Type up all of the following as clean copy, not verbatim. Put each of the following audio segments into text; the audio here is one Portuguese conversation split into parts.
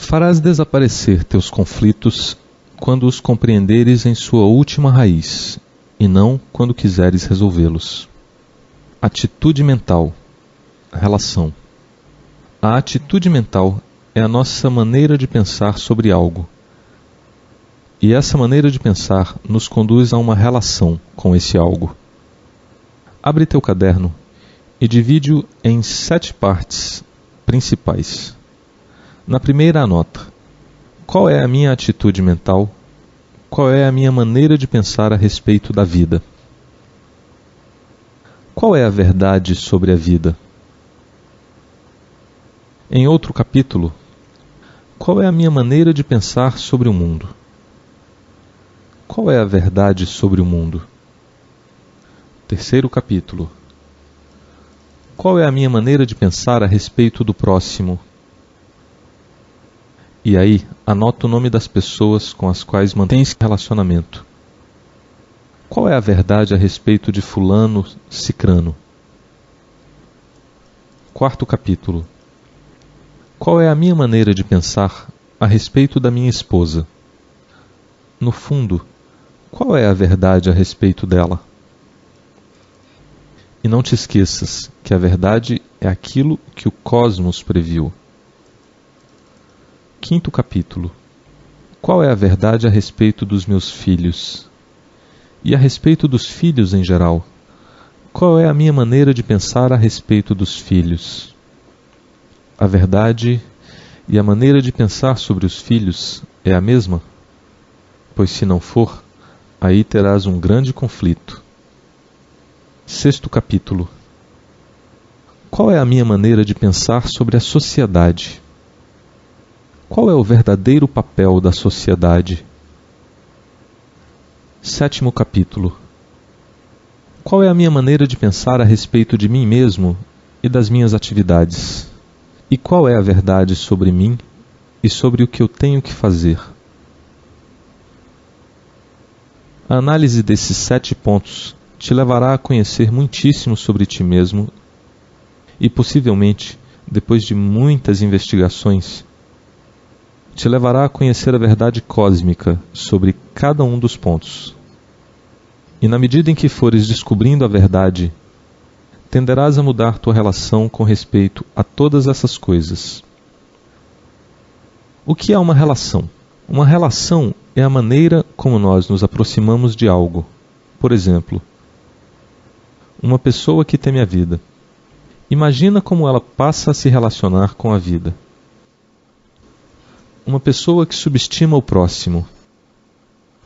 Farás desaparecer teus conflitos quando os compreenderes em sua última raiz, e não quando quiseres resolvê-los. Atitude mental. Relação. A atitude mental é a nossa maneira de pensar sobre algo. E essa maneira de pensar nos conduz a uma relação com esse algo. Abre teu caderno e divide-o em 7 partes principais. Na primeira anota: qual é a minha atitude mental? Qual é a minha maneira de pensar a respeito da vida? Qual é a verdade sobre a vida? Em outro capítulo: qual é a minha maneira de pensar sobre o mundo? Qual é a verdade sobre o mundo? Terceiro capítulo: qual é a minha maneira de pensar a respeito do próximo? E aí, anota o nome das pessoas com as quais mantens relacionamento. Qual é a verdade a respeito de fulano, cicrano? Quarto capítulo: qual é a minha maneira de pensar a respeito da minha esposa? No fundo, qual é a verdade a respeito dela? E não te esqueças que a verdade é aquilo que o cosmos previu. Quinto capítulo: qual é a verdade a respeito dos meus filhos? E a respeito dos filhos em geral? Qual é a minha maneira de pensar a respeito dos filhos? A verdade e a maneira de pensar sobre os filhos é a mesma? Pois se não for, aí terás um grande conflito. Sexto capítulo: qual é a minha maneira de pensar sobre a sociedade? Qual é o verdadeiro papel da sociedade? Sétimo capítulo: qual é a minha maneira de pensar a respeito de mim mesmo e das minhas atividades? E qual é a verdade sobre mim e sobre o que eu tenho que fazer? A análise desses 7 pontos te levará a conhecer muitíssimo sobre ti mesmo e, possivelmente, depois de muitas investigações, te levará a conhecer a verdade cósmica sobre cada um dos pontos. E na medida em que fores descobrindo a verdade, tenderás a mudar tua relação com respeito a todas essas coisas. O que é uma relação? Uma relação é a maneira como nós nos aproximamos de algo. Por exemplo, uma pessoa que teme a vida. Imagina como ela passa a se relacionar com a vida. Uma pessoa que subestima o próximo.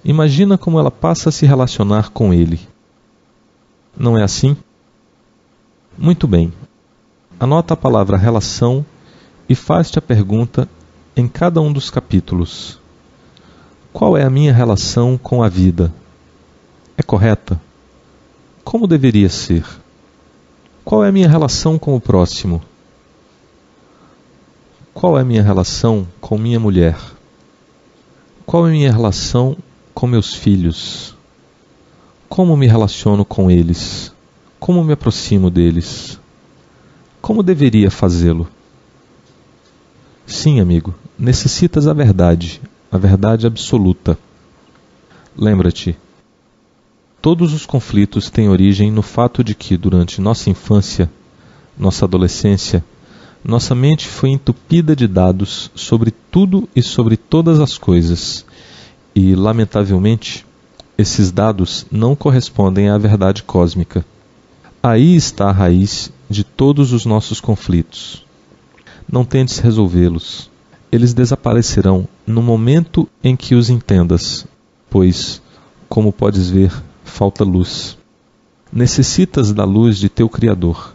Imagina como ela passa a se relacionar com ele. Não é assim? Muito bem. Anota a palavra relação e faz-te a pergunta em cada um dos capítulos: qual é a minha relação com a vida? É correta? Como deveria ser? Qual é a minha relação com o próximo? Qual é a minha relação com minha mulher? Qual é a minha relação com meus filhos? Como me relaciono com eles? Como me aproximo deles? Como deveria fazê-lo? Sim, amigo, necessitas a verdade absoluta. Lembra-te, todos os conflitos têm origem no fato de que, durante nossa infância, nossa adolescência, nossa mente foi entupida de dados sobre tudo e sobre todas as coisas, e, lamentavelmente, esses dados não correspondem à verdade cósmica. Aí está a raiz de todos os nossos conflitos. Não tentes resolvê-los. Eles desaparecerão no momento em que os entendas, pois, como podes ver, falta luz. Necessitas da luz de teu Criador.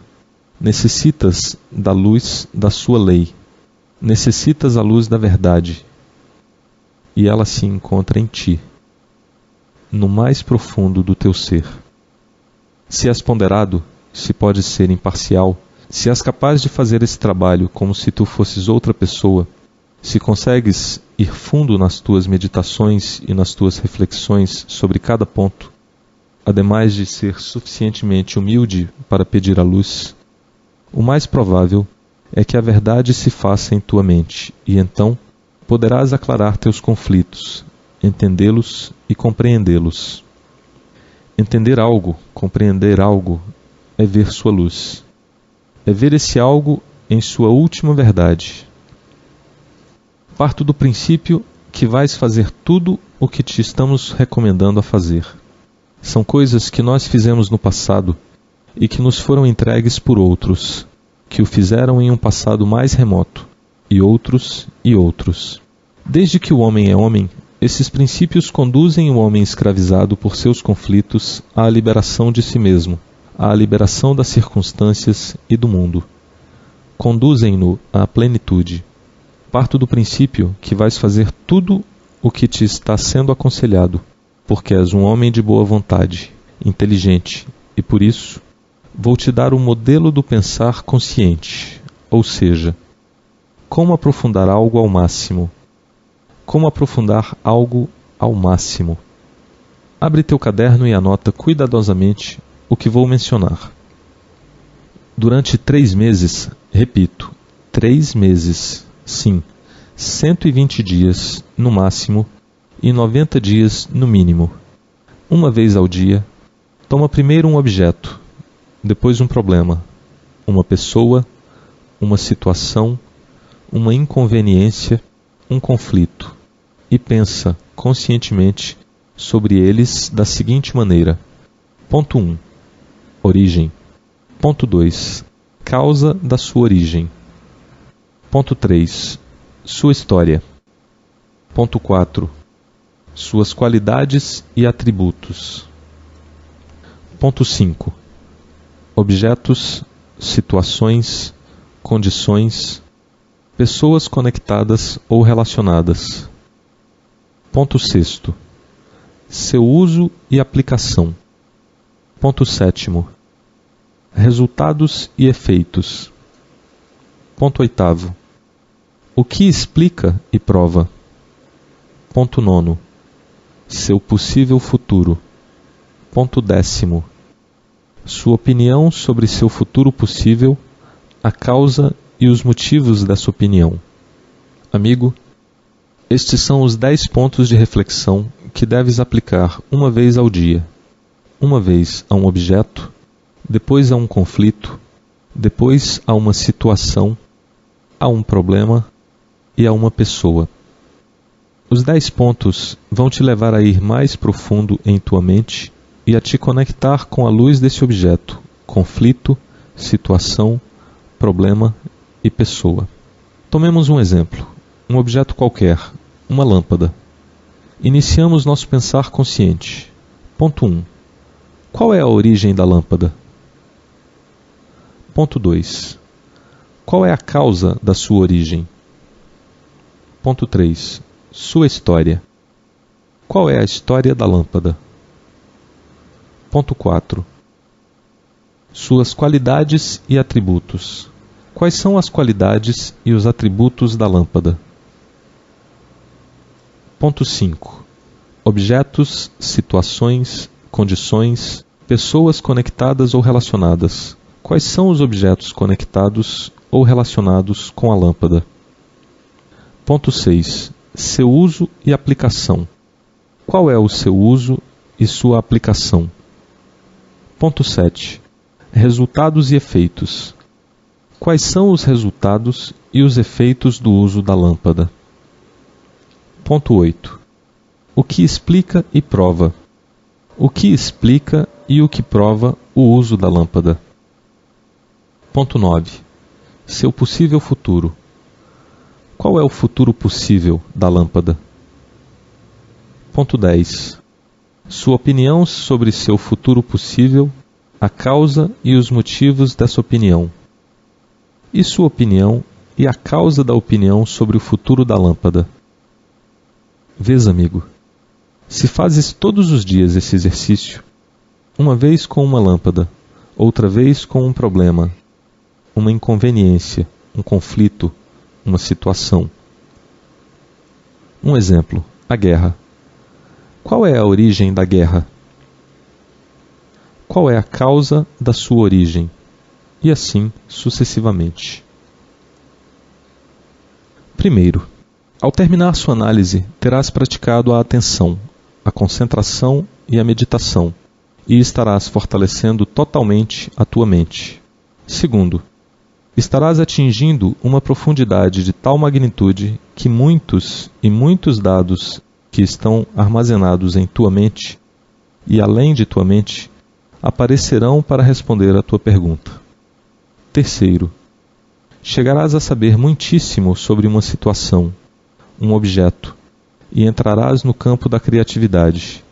Necessitas da luz da sua lei. Necessitas a luz da verdade. E ela se encontra em ti, no mais profundo do teu ser. Se és ponderado, se podes ser imparcial, se és capaz de fazer esse trabalho como se tu fosses outra pessoa, se consegues ir fundo nas tuas meditações e nas tuas reflexões sobre cada ponto, ademais de ser suficientemente humilde para pedir a luz, o mais provável é que a verdade se faça em tua mente, e então poderás aclarar teus conflitos, entendê-los e compreendê-los. Entender algo, compreender algo, é ver sua luz. É ver esse algo em sua última verdade. Parto do princípio que vais fazer tudo o que te estamos recomendando a fazer. São coisas que nós fizemos no passado e que nos foram entregues por outros, que o fizeram em um passado mais remoto, e outros e outros. Desde que o homem é homem, esses princípios conduzem o homem escravizado por seus conflitos à liberação de si mesmo, à liberação das circunstâncias e do mundo. Conduzem-no à plenitude. Parto do princípio que vais fazer tudo o que te está sendo aconselhado, porque és um homem de boa vontade, inteligente, e por isso vou te dar o modelo do pensar consciente, ou seja, como aprofundar algo ao máximo. Como aprofundar algo ao máximo. Abre teu caderno e anota cuidadosamente o que vou mencionar. Durante 3 meses, repito, 3 meses, sim, 120 dias no máximo e 90 dias no mínimo. Uma vez ao dia, toma primeiro um objeto, depois um problema, uma pessoa, uma situação, uma inconveniência, um conflito, e pensa conscientemente sobre eles da seguinte maneira. Ponto 1. Origem. Ponto 2. Causa da sua origem. Ponto 3. Sua história. Ponto 4. Suas qualidades e atributos. Ponto 5. Objetos, situações, condições, pessoas conectadas ou relacionadas. Ponto 6. Seu uso e aplicação. Ponto 7. Resultados e efeitos. Ponto 8. O que explica e prova. Ponto 9. Seu possível futuro. Ponto 10. Sua opinião sobre seu futuro possível, a causa e os motivos dessa opinião. Amigo, estes são os 10 pontos de reflexão que deves aplicar uma vez ao dia. Uma vez a um objeto, depois a um conflito, depois a uma situação, a um problema e a uma pessoa. Os 10 pontos vão te levar a ir mais profundo em tua mente e a te conectar com a luz desse objeto, conflito, situação, problema e pessoa. Tomemos um exemplo, um objeto qualquer, uma lâmpada. Iniciamos nosso pensar consciente. Ponto 1. Qual é a origem da lâmpada? Ponto 2. Qual é a causa da sua origem? Ponto 3. Sua história. Qual é a história da lâmpada? Ponto 4. Suas qualidades e atributos. Quais são as qualidades e os atributos da lâmpada? Ponto 5. Objetos, situações, condições, pessoas conectadas ou relacionadas. Quais são os objetos conectados ou relacionados com a lâmpada? Ponto 6. Seu uso e aplicação. Qual é o seu uso e sua aplicação? Ponto 7. Resultados e efeitos. Quais são os resultados e os efeitos do uso da lâmpada? Ponto 8. O que explica e prova. O que explica e o que prova o uso da lâmpada? Ponto 9. Seu possível futuro. Qual é o futuro possível da lâmpada? Ponto 10. Sua opinião sobre seu futuro possível, a causa e os motivos dessa opinião. E sua opinião e a causa da opinião sobre o futuro da lâmpada. Vês, amigo, se fazes todos os dias esse exercício, uma vez com uma lâmpada, outra vez com um problema, uma inconveniência, um conflito, uma situação. Um exemplo, a guerra. Qual é a origem da guerra? Qual é a causa da sua origem? E assim sucessivamente. Primeiro, Ao terminar sua análise, terás praticado a atenção, a concentração e a meditação, e estarás fortalecendo totalmente a tua mente. Segundo, estarás atingindo uma profundidade de tal magnitude que muitos e muitos dados que estão armazenados em tua mente e além de tua mente aparecerão para responder à tua pergunta. Terceiro, chegarás a saber muitíssimo sobre uma situação, um objeto, e entrarás no campo da criatividade.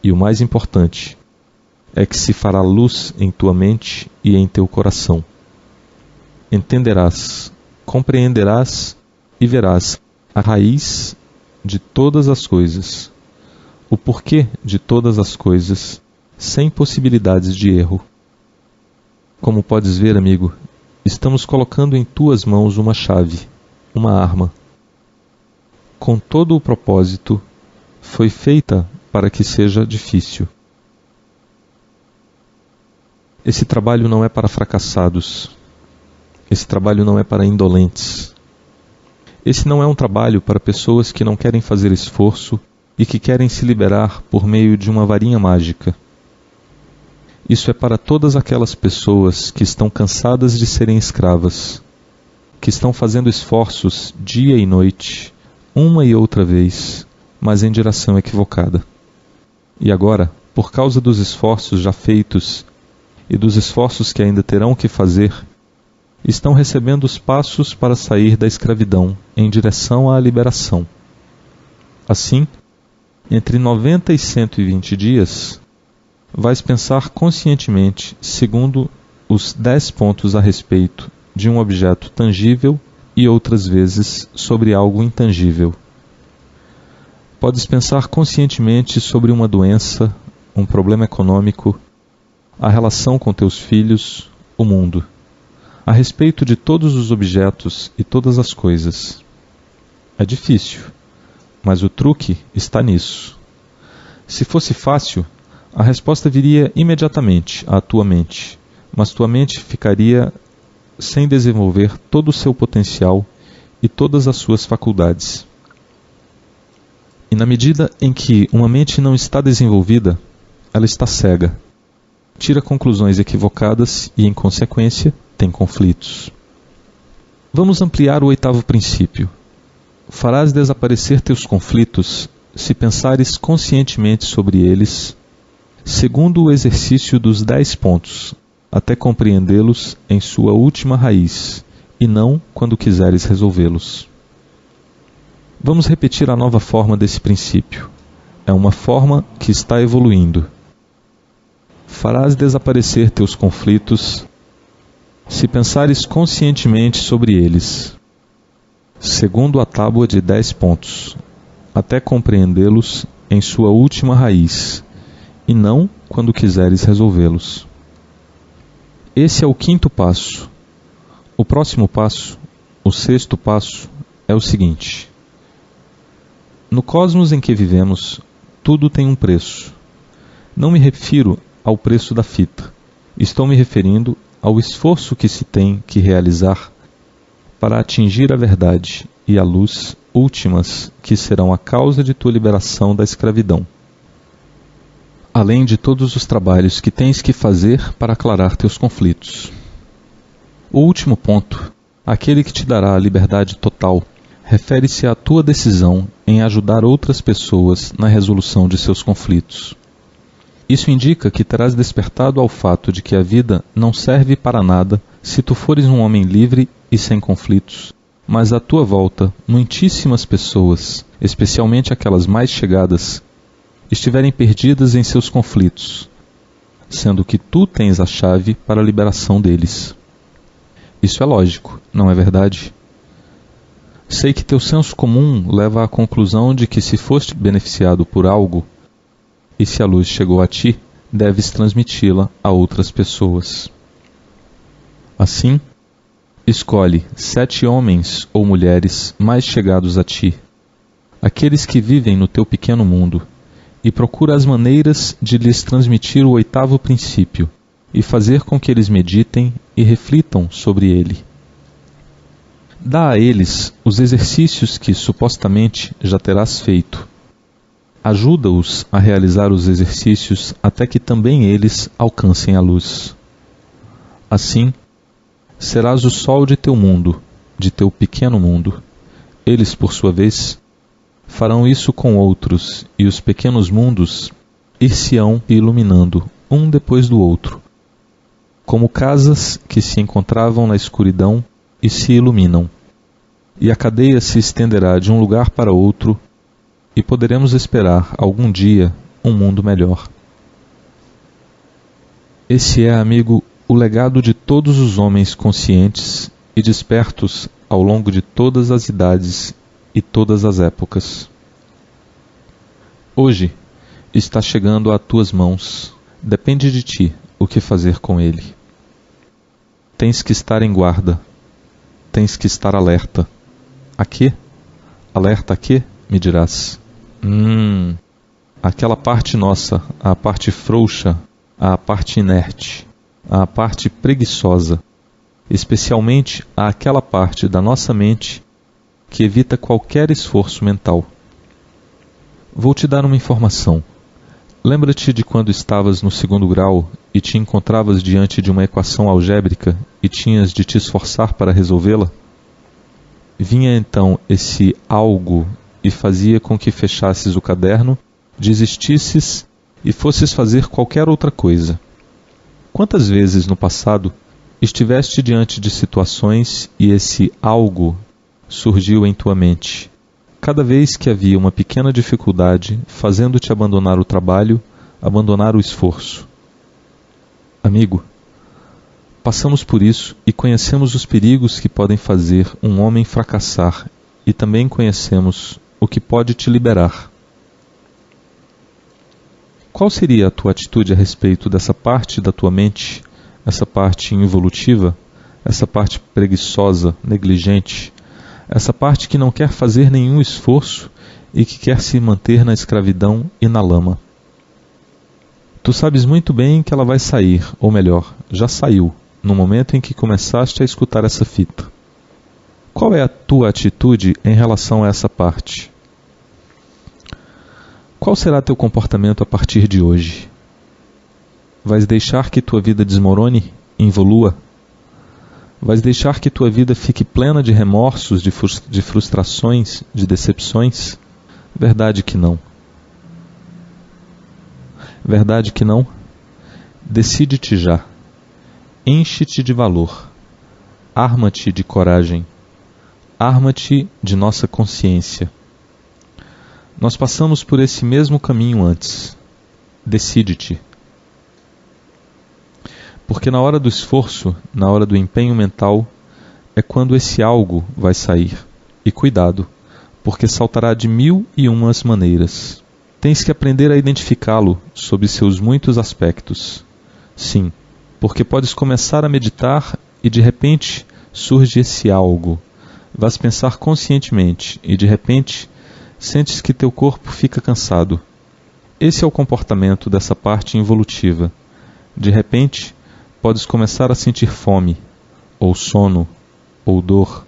E o mais importante é que se fará luz em tua mente e em teu coração. Entenderás, compreenderás e verás a raiz de todas as coisas, o porquê de todas as coisas, sem possibilidades de erro. Como podes ver, amigo, estamos colocando em tuas mãos uma chave, uma arma. Com todo o propósito, foi feita para que seja difícil. Esse trabalho não é para fracassados. Esse trabalho não é para indolentes. Esse não é um trabalho para pessoas que não querem fazer esforço e que querem se liberar por meio de uma varinha mágica. Isso é para todas aquelas pessoas que estão cansadas de serem escravas, que estão fazendo esforços dia e noite, uma e outra vez, mas em direção equivocada. E agora, por causa dos esforços já feitos e dos esforços que ainda terão que fazer, estão recebendo os passos para sair da escravidão em direção à liberação. Assim, entre 90 e 120 dias, vais pensar conscientemente segundo os 10 pontos a respeito de um objeto tangível e outras vezes sobre algo intangível. Podes pensar conscientemente sobre uma doença, um problema econômico, a relação com teus filhos, o mundo, a respeito de todos os objetos e todas as coisas. É difícil, mas o truque está nisso. Se fosse fácil, a resposta viria imediatamente à tua mente, mas tua mente ficaria sem desenvolver todo o seu potencial e todas as suas faculdades. E na medida em que uma mente não está desenvolvida, ela está cega, tira conclusões equivocadas e, em consequência, tem conflitos. Vamos ampliar o 8º princípio. Farás desaparecer teus conflitos se pensares conscientemente sobre eles, segundo o exercício dos 10 pontos, até compreendê-los em sua última raiz, e não quando quiseres resolvê-los. Vamos repetir a nova forma desse princípio. É uma forma que está evoluindo. Farás desaparecer teus conflitos se pensares conscientemente sobre eles, segundo a tábua de 10 pontos, até compreendê-los em sua última raiz, e não quando quiseres resolvê-los. Esse é o 5º passo. O próximo passo, o 6º passo, é o seguinte. No cosmos em que vivemos, tudo tem um preço. Não me refiro ao preço da fita. Estou me referindo ao esforço que se tem que realizar para atingir a verdade e a luz últimas que serão a causa de tua liberação da escravidão, além de todos os trabalhos que tens que fazer para aclarar teus conflitos. O último ponto, aquele que te dará a liberdade total, refere-se à tua decisão em ajudar outras pessoas na resolução de seus conflitos. Isso indica que terás despertado ao fato de que a vida não serve para nada se tu fores um homem livre e sem conflitos, mas à tua volta muitíssimas pessoas, especialmente aquelas mais chegadas, estiverem perdidas em seus conflitos, sendo que tu tens a chave para a liberação deles. Isso é lógico, não é verdade? Sei que teu senso comum leva à conclusão de que se foste beneficiado por algo, e se a luz chegou a ti, deves transmiti-la a outras pessoas. Assim, escolhe 7 homens ou mulheres mais chegados a ti, aqueles que vivem no teu pequeno mundo, e procura as maneiras de lhes transmitir o 8º princípio e fazer com que eles meditem e reflitam sobre ele. Dá a eles os exercícios que supostamente já terás feito. Ajuda-os a realizar os exercícios até que também eles alcancem a luz. Assim, serás o sol de teu mundo, de teu pequeno mundo. Eles, por sua vez, farão isso com outros, e os pequenos mundos ir-se-ão iluminando, um depois do outro, como casas que se encontravam na escuridão e se iluminam. E a cadeia se estenderá de um lugar para outro, e poderemos esperar, algum dia, um mundo melhor. Esse é, amigo, o legado de todos os homens conscientes e despertos ao longo de todas as idades e todas as épocas. Hoje está chegando a tuas mãos. Depende de ti o que fazer com ele. Tens que estar em guarda. Tens que estar alerta. A quê? Alerta a quê? Me dirás. Aquela parte nossa, a parte frouxa, a parte inerte, a parte preguiçosa, especialmente àquela parte da nossa mente que evita qualquer esforço mental. Vou te dar uma informação. Lembra-te de quando estavas no 2º grau e te encontravas diante de uma equação algébrica e tinhas de te esforçar para resolvê-la? Vinha então esse algo e fazia com que fechasses o caderno, desistisses e fosses fazer qualquer outra coisa. Quantas vezes no passado estiveste diante de situações e esse algo surgiu em tua mente, cada vez que havia uma pequena dificuldade, fazendo-te abandonar o trabalho, abandonar o esforço? Amigo, passamos por isso e conhecemos os perigos que podem fazer um homem fracassar, e também conhecemos o que pode te liberar. Qual seria a tua atitude a respeito dessa parte da tua mente, essa parte involutiva, essa parte preguiçosa, negligente, essa parte que não quer fazer nenhum esforço e que quer se manter na escravidão e na lama? Tu sabes muito bem que ela vai sair, ou melhor, já saiu, no momento em que começaste a escutar essa fita. Qual é a tua atitude em relação a essa parte? Qual será teu comportamento a partir de hoje? Vais deixar que tua vida desmorone, involua? Vais deixar que tua vida fique plena de remorsos, de frustrações, de decepções? Verdade que não. Verdade que não? Decide-te já. Enche-te de valor. Arma-te de coragem. Arma-te de nossa consciência. Nós passamos por esse mesmo caminho antes. Decide-te. Porque na hora do esforço, na hora do empenho mental, é quando esse algo vai sair. E cuidado, porque saltará de 1001 maneiras. Tens que aprender a identificá-lo sob seus muitos aspectos. Sim, porque podes começar a meditar e de repente surge esse algo. Vais pensar conscientemente e de repente sentes que teu corpo fica cansado. Esse é o comportamento dessa parte involutiva. De repente, podes começar a sentir fome, ou sono, ou dor,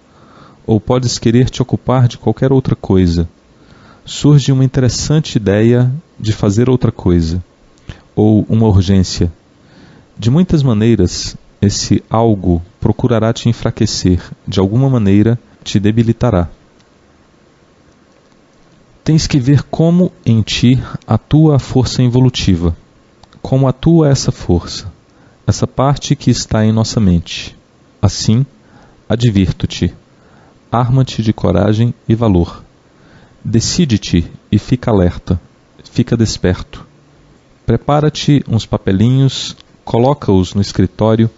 ou podes querer te ocupar de qualquer outra coisa. Surge uma interessante ideia de fazer outra coisa, ou uma urgência. De muitas maneiras, esse algo procurará te enfraquecer, de alguma maneira te debilitará. Tens que ver como em ti atua a força involutiva, como atua essa força, essa parte que está em nossa mente. Assim, advirto-te, arma-te de coragem e valor. Decide-te e fica alerta, fica desperto. Prepara-te uns papelinhos, coloca-os no escritório,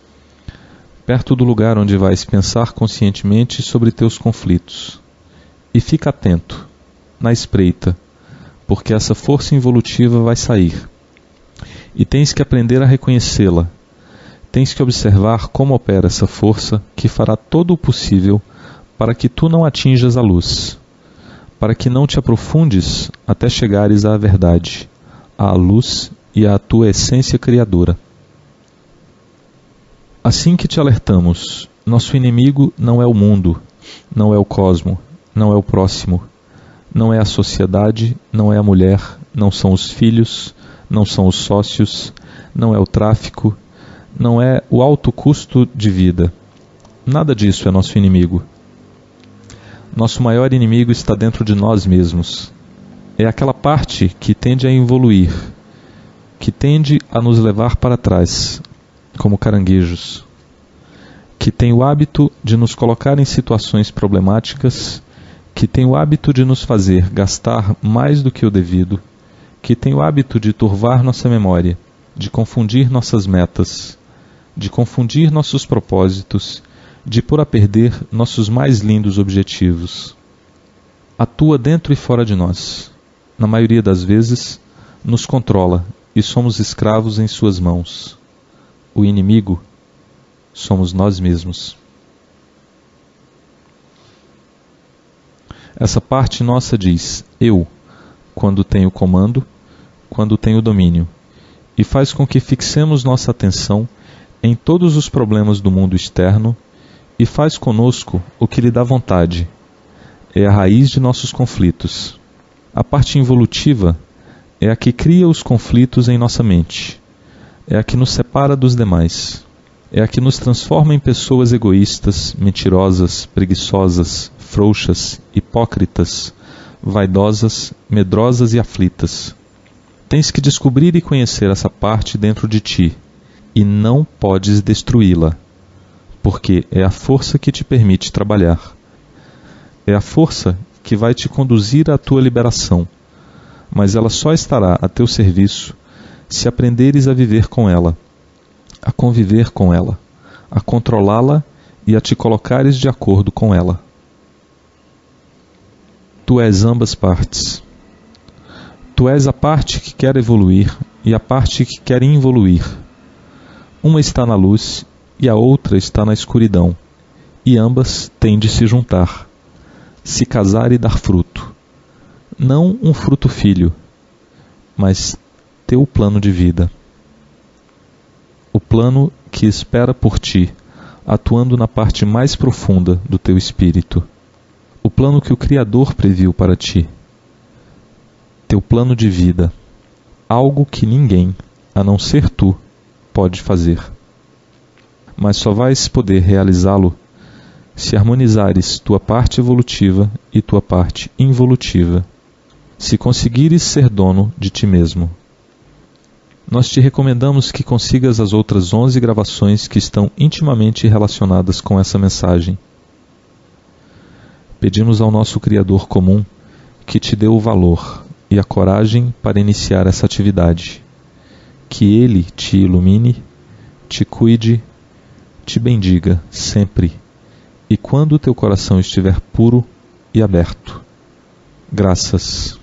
perto do lugar onde vais pensar conscientemente sobre teus conflitos. E fica atento, na espreita, porque essa força involutiva vai sair. E tens que aprender a reconhecê-la. Tens que observar como opera essa força que fará todo o possível para que tu não atinjas a luz, para que não te aprofundes até chegares à verdade, à luz e à tua essência criadora. Assim que te alertamos, nosso inimigo não é o mundo, não é o cosmo, não é o próximo, não é a sociedade, não é a mulher, não são os filhos, não são os sócios, não é o tráfico, não é o alto custo de vida. Nada disso é nosso inimigo. Nosso maior inimigo está dentro de nós mesmos. É aquela parte que tende a evoluir, que tende a nos levar para trás, como caranguejos, que tem o hábito de nos colocar em situações problemáticas, que tem o hábito de nos fazer gastar mais do que o devido, que tem o hábito de turvar nossa memória, de confundir nossas metas, de confundir nossos propósitos, de pôr a perder nossos mais lindos objetivos. Atua dentro e fora de nós. Na maioria das vezes, nos controla e somos escravos em suas mãos. O inimigo somos nós mesmos. Essa parte nossa diz, eu, quando tenho comando, quando tenho domínio, e faz com que fixemos nossa atenção em todos os problemas do mundo externo e faz conosco o que lhe dá vontade. É a raiz de nossos conflitos. A parte involutiva é a que cria os conflitos em nossa mente. É a que nos separa dos demais. É a que nos transforma em pessoas egoístas, mentirosas, preguiçosas, frouxas, hipócritas, vaidosas, medrosas e aflitas. Tens que descobrir e conhecer essa parte dentro de ti, e não podes destruí-la, porque é a força que te permite trabalhar. É a força que vai te conduzir à tua liberação, mas ela só estará a teu serviço se aprenderes a viver com ela, a conviver com ela, a controlá-la e a te colocares de acordo com ela. Tu és ambas partes. Tu és a parte que quer evoluir e a parte que quer involuir. Uma está na luz e a outra está na escuridão, e ambas têm de se juntar, se casar e dar fruto. Não um fruto filho, mas teu plano de vida. O plano que espera por ti, atuando na parte mais profunda do teu espírito. O plano que o Criador previu para ti. Teu plano de vida. Algo que ninguém, a não ser tu, pode fazer. Mas só vais poder realizá-lo se harmonizares tua parte evolutiva e tua parte involutiva, se conseguires ser dono de ti mesmo. Nós te recomendamos que consigas as outras 11 gravações que estão intimamente relacionadas com essa mensagem. Pedimos ao nosso Criador comum que te dê o valor e a coragem para iniciar essa atividade. Que Ele te ilumine, te cuide, te bendiga sempre, e quando o teu coração estiver puro e aberto. Graças.